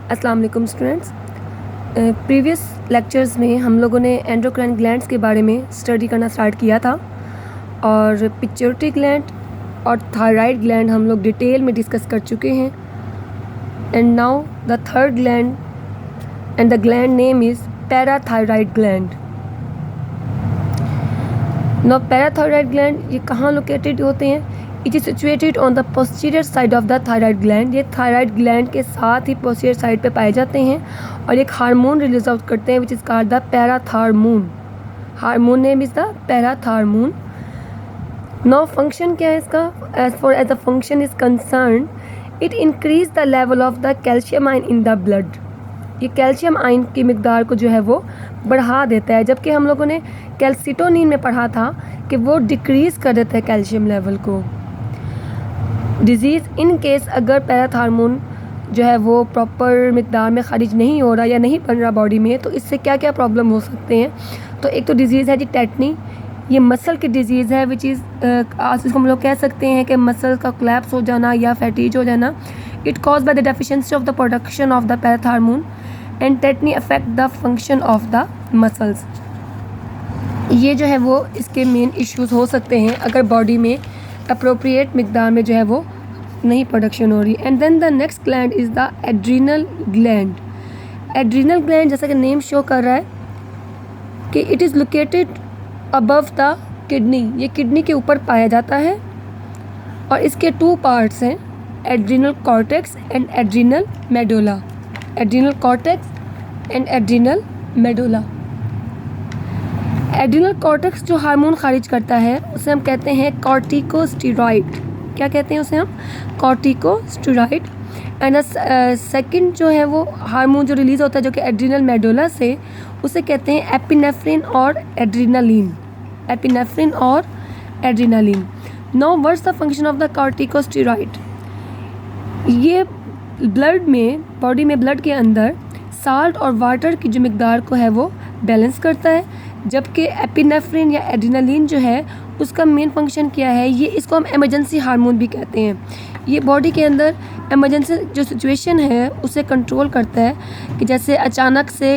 अस्सलाम वालेकुम students. Previous lectures में हम लोगों ने एंडोक्राइन ग्लैंड्स के बारे में स्टडी करना स्टार्ट किया था और पिट्यूटरी ग्लैंड और थायराइड ग्लैंड हम लोग डिटेल में डिस्कस कर चुके हैं। And now the third gland and the gland name is parathyroid gland. Now parathyroid gland ये कहाँ लोकेटेड होते हैं? It is situated on the posterior side of the thyroid gland. ये थायराइड ग्लैंड के साथ ही पोस्टीरियर साइड पे पाए जाते हैं और एक हार्मोन रिलीज आउट करते हैं which is called the parathormone. Hormone name is the parathormone. Now function क्या है इसका? As the function is concern, it increase the level of the calcium ion in the blood. ये calcium ion की मिकदार को जो है वो बढ़ा देता है, जबकि हम लोगों ने कैल्सिटोनिन में पढ़ा था कि वो डिक्रीज़ कर देता है कैल्शियम लेवल को। डिज़ीज़ इन केस अगर पैराथार्मोन जो है वो प्रॉपर मिकदार में खारिज नहीं हो रहा या नहीं बन रहा बॉडी में, तो इससे क्या क्या प्रॉब्लम हो सकते हैं? तो एक तो डिज़ीज़ है जी टेटनी। ये मसल की डिज़ीज़ है विच इज़ इसको हम लोग कह सकते हैं कि मसल का कोलैप्स हो जाना या फैटीज हो जाना। It cause by the deficiency of the production of the parathormone and tetani affect the function of the muscles. ये जो है वो इसके मेन इश्यूज हो सकते हैं अगर बॉडी में अप्रोप्रिएट मिकदार में जो है वो नहीं प्रोडक्शन हो रही। And then the next gland is the adrenal gland. Adrenal gland जैसा कि नेम शो कर रहा है कि it is located above the kidney. ये किडनी के ऊपर पाया जाता है और इसके टू पार्ट्स हैं, adrenal cortex and adrenal medulla. Adrenal cortex and adrenal medulla. Adrenal cortex जो हार्मोन खारिज करता है उसे हम कहते हैं कॉर्टिकोस्टेरॉइड। क्या कहते हैं उसे हम? कॉर्टिकोस्टेरॉइड। एंड सेकंड जो है वो हार्मोन जो रिलीज़ होता है जो कि एड्रीनल मेडुला से, उसे कहते हैं एपिनेफ्रिन और एड्रीनालिन। एपिनेफ्रिन और adrenaline. Now what's the function of the corticosteroid? ये ब्लड में, बॉडी में ब्लड के अंदर साल्ट और वाटर की जो मिकदार को है वो बैलेंस करता है, जबकि एपिनेफ्रिन या एड्रीनालिन जो है उसका मेन फंक्शन क्या है? ये इसको हम इमरजेंसी हार्मोन भी कहते हैं। ये बॉडी के अंदर इमरजेंसी जो सिचुएशन है उसे कंट्रोल करता है कि जैसे अचानक से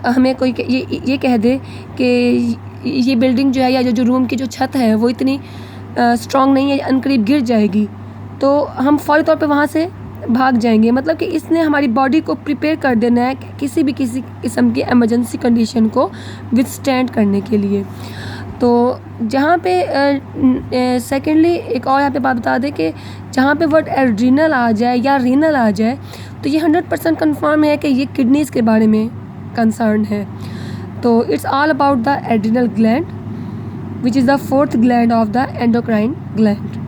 हमें कोई ये कह दे कि ये बिल्डिंग जो है या जो रूम की जो छत है वो इतनी स्ट्रॉन्ग नहीं है, अनकरीब गिर जाएगी, तो हम फौरी तौर पे वहाँ से भाग जाएंगे। मतलब कि इसने हमारी बॉडी को प्रिपेयर कर देना है किसी किस्म की इमरजेंसी कंडीशन को विथस्टैंड करने के लिए। तो जहाँ पे सेकेंडली एक और यहाँ पे बात बता दें कि जहाँ पे वर्ड एड्रीनल आ जाए या रीनल आ जाए तो ये 100% कन्फर्म है कि ये किडनीज़ के बारे में कंसर्न है। तो it's all about the adrenal gland which is the fourth gland of the endocrine gland.